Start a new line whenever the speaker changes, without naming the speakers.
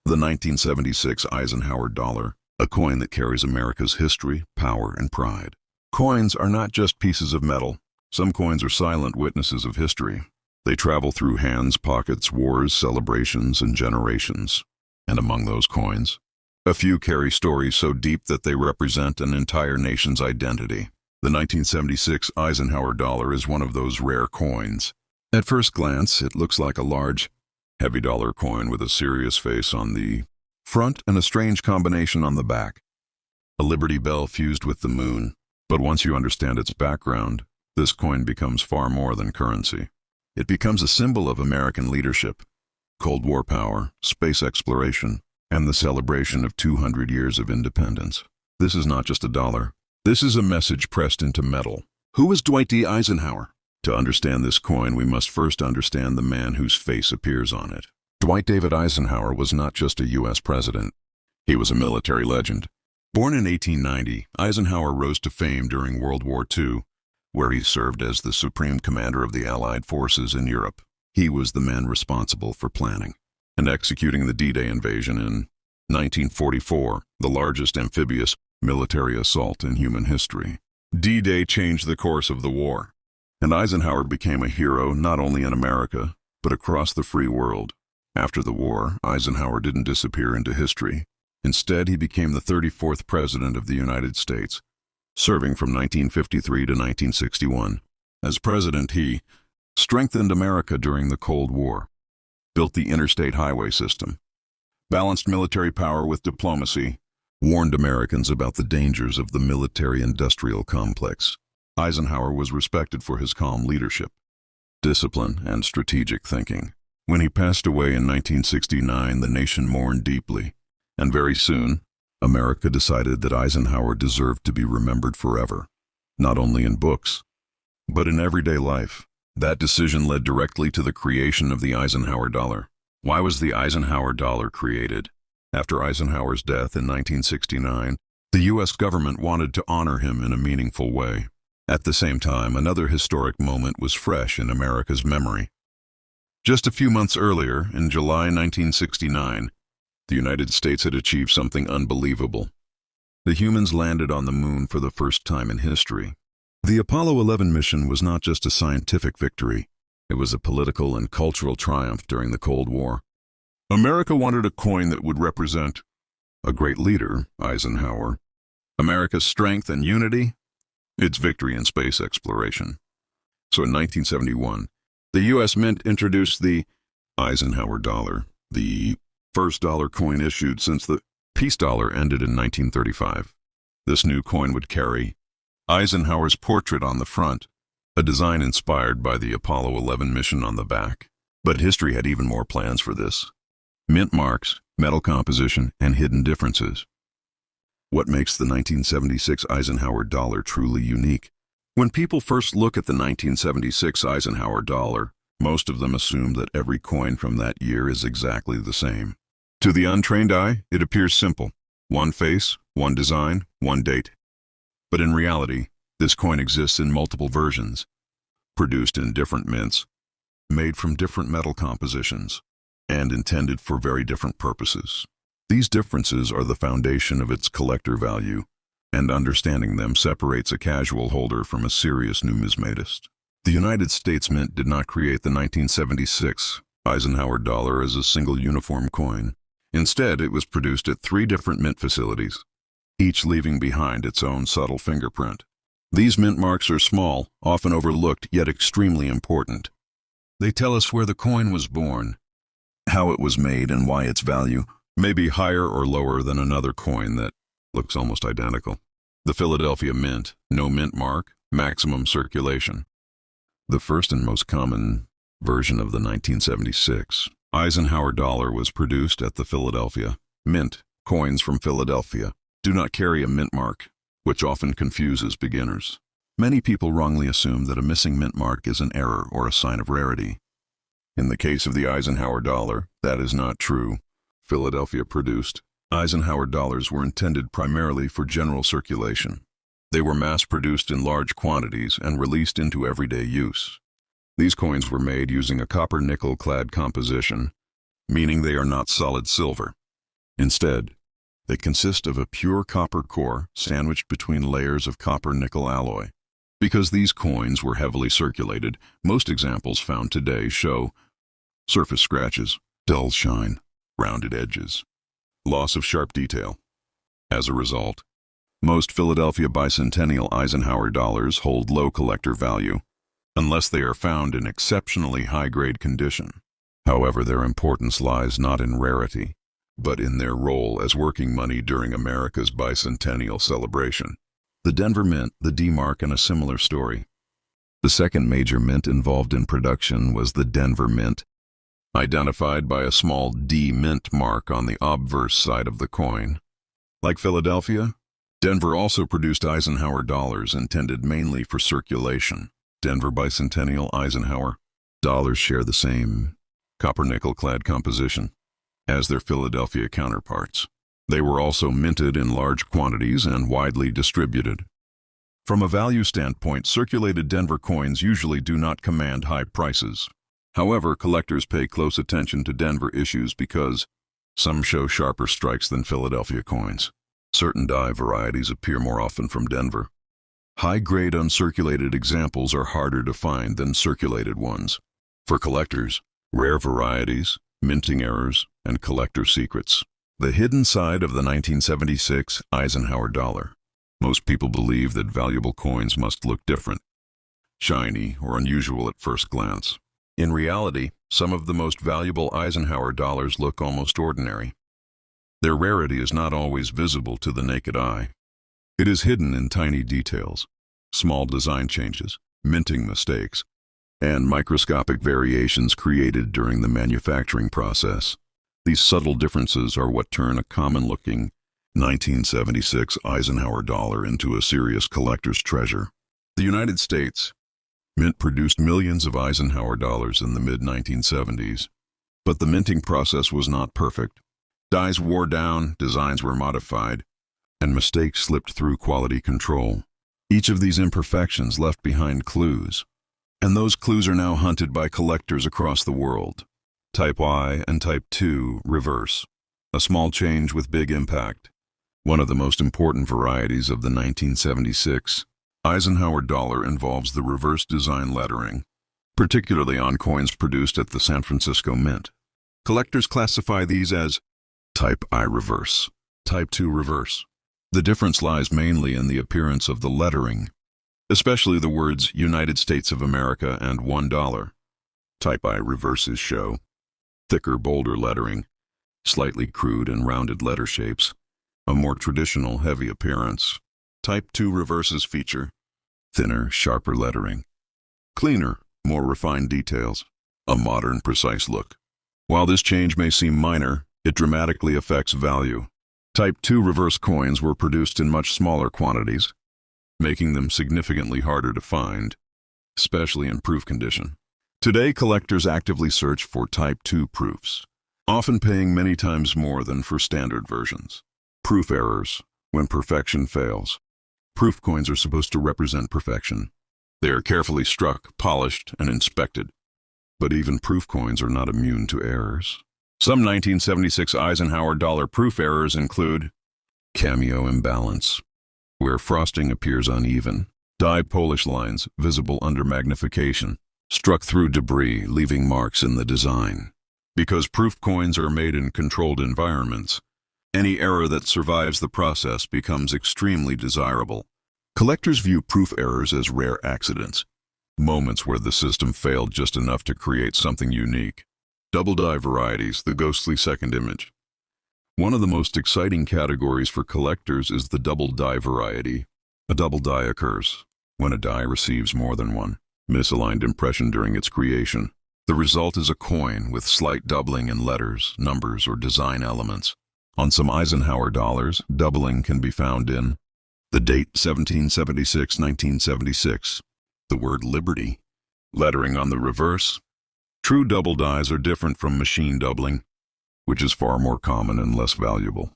The 1976 Eisenhower Dollar, a coin that carries America's history, power, and pride. Coins are not just pieces of metal. Some coins are silent witnesses of history. They travel through hands, pockets, wars, celebrations, and generations. And among those coins, a few carry stories so deep that they represent an entire nation's identity. The 1976 Eisenhower Dollar is one of those rare coins. At first glance, it looks like a large, heavy dollar coin with a serious face on the front and a strange combination on the back. A Liberty Bell fused with the moon. But once you understand its background, this coin becomes far more than currency. It becomes a symbol of American leadership, Cold War power, space exploration, and the celebration of 200 years of independence. This is not just a dollar. This is a message pressed into metal. Who was Dwight D. Eisenhower? To understand this coin, we must first understand the man whose face appears on it. Dwight David Eisenhower was not just a U.S. president. He was a military legend. Born in 1890, Eisenhower rose to fame during World War II, where he served as the supreme commander of the Allied forces in Europe. He was the man responsible for planning and executing the D-Day invasion in 1944, the largest amphibious military assault in human history. D-Day changed the course of the war, and Eisenhower became a hero not only in America, but across the free world. After the war, Eisenhower didn't disappear into history. Instead, he became the 34th President of the United States, serving from 1953 to 1961. As president, he strengthened America during the Cold War, built the interstate highway system, balanced military power with diplomacy, warned Americans about the dangers of the military-industrial complex. Eisenhower was respected for his calm leadership, discipline, and strategic thinking. When he passed away in 1969, the nation mourned deeply, and very soon, America decided that Eisenhower deserved to be remembered forever, not only in books, but in everyday life. That decision led directly to the creation of the Eisenhower Dollar. Why was the Eisenhower Dollar created? After Eisenhower's death in 1969, the U.S. government wanted to honor him in a meaningful way. At the same time, another historic moment was fresh in America's memory. Just a few months earlier, in July 1969, the United States had achieved something unbelievable. The humans landed on the moon for the first time in history. The Apollo 11 mission was not just a scientific victory. It was a political and cultural triumph during the Cold War. America wanted a coin that would represent a great leader, Eisenhower, America's strength and unity, its victory in space exploration. So in 1971, the U.S. Mint introduced the Eisenhower Dollar, the first dollar coin issued since the peace dollar ended in 1935. This new coin would carry Eisenhower's portrait on the front, a design inspired by the Apollo 11 mission on the back. But history had even more plans for this. Mint marks, metal composition, and hidden differences. What makes the 1976 Eisenhower Dollar truly unique? When people first look at the 1976 Eisenhower Dollar, most of them assume that every coin from that year is exactly the same. To the untrained eye, it appears simple. One face, one design, one date. But in reality, this coin exists in multiple versions, produced in different mints, made from different metal compositions, and intended for very different purposes. These differences are the foundation of its collector value, and understanding them separates a casual holder from a serious numismatist. The United States Mint did not create the 1976 Eisenhower Dollar as a single uniform coin. Instead, it was produced at 3 different mint facilities, each leaving behind its own subtle fingerprint. These mint marks are small, often overlooked, yet extremely important. They tell us where the coin was born, how it was made, and why its value may be higher or lower than another coin that looks almost identical. The Philadelphia Mint, no mint mark, maximum circulation. The first and most common version of the 1976 Eisenhower Dollar was produced at the Philadelphia Mint. Coins from Philadelphia do not carry a mint mark, which often confuses beginners. Many people wrongly assume that a missing mint mark is an error or a sign of rarity. In the case of the Eisenhower Dollar, that is not true. Philadelphia-produced Eisenhower dollars were intended primarily for general circulation. They were mass-produced in large quantities and released into everyday use. These coins were made using a copper-nickel-clad composition, meaning they are not solid silver. Instead, they consist of a pure copper core sandwiched between layers of copper-nickel alloy. Because these coins were heavily circulated, most examples found today show surface scratches, dull shine, rounded edges, loss of sharp detail. As a result, most Philadelphia bicentennial Eisenhower dollars hold low collector value, unless they are found in exceptionally high-grade condition. However, their importance lies not in rarity, but in their role as working money during America's bicentennial celebration. The Denver Mint, the D-Mark, and a similar story. The second major mint involved in production was the Denver Mint, identified by a small D mint mark on the obverse side of the coin. Like Philadelphia, Denver also produced Eisenhower dollars intended mainly for circulation. Denver bicentennial Eisenhower dollars share the same copper-nickel-clad composition as their Philadelphia counterparts. They were also minted in large quantities and widely distributed. From a value standpoint, circulated Denver coins usually do not command high prices. However, collectors pay close attention to Denver issues because some show sharper strikes than Philadelphia coins. Certain die varieties appear more often from Denver. High-grade uncirculated examples are harder to find than circulated ones. For collectors, rare varieties, minting errors, and collector secrets. The hidden side of the 1976 Eisenhower dollar. Most people believe that valuable coins must look different, shiny, or unusual at first glance. In reality, some of the most valuable Eisenhower dollars look almost ordinary. Their rarity is not always visible to the naked eye. It is hidden in tiny details, small design changes, minting mistakes, and microscopic variations created during the manufacturing process. These subtle differences are what turn a common-looking 1976 Eisenhower dollar into a serious collector's treasure. The United States Mint produced millions of Eisenhower dollars in the mid-1970s, but the minting process was not perfect. Dies wore down, designs were modified, and mistakes slipped through quality control. Each of these imperfections left behind clues, and those clues are now hunted by collectors across the world. Type I and Type II reverse, a small change with big impact. One of the most important varieties of the 1976 Eisenhower dollar involves the reverse design lettering, particularly on coins produced at the San Francisco Mint. Collectors classify these as Type I reverse, Type II reverse. The difference lies mainly in the appearance of the lettering, especially the words United States of America and $1. Type I reverses show thicker, bolder lettering, slightly crude and rounded letter shapes, a more traditional, heavy appearance. Type II reverses feature thinner, sharper lettering, cleaner, more refined details, a modern, precise look. While this change may seem minor, it dramatically affects value. Type II reverse coins were produced in much smaller quantities, making them significantly harder to find, especially in proof condition. Today, collectors actively search for Type II proofs, often paying many times more than for standard versions. Proof errors, when perfection fails. Proof coins are supposed to represent perfection. They are carefully struck, polished, and inspected. But even proof coins are not immune to errors. Some 1976 Eisenhower dollar proof errors include cameo imbalance, where frosting appears uneven, die polish lines visible under magnification, struck through debris, leaving marks in the design. Because proof coins are made in controlled environments, any error that survives the process becomes extremely desirable. Collectors view proof errors as rare accidents, moments where the system failed just enough to create something unique. Double die varieties, the ghostly second image. One of the most exciting categories for collectors is the double die variety. A double die occurs when a die receives more than one misaligned impression during its creation. The result is a coin with slight doubling in letters, numbers, or design elements. On some Eisenhower dollars, doubling can be found in the date 1776-1976, the word Liberty, lettering on the reverse. True double dies are different from machine doubling, which is far more common and less valuable.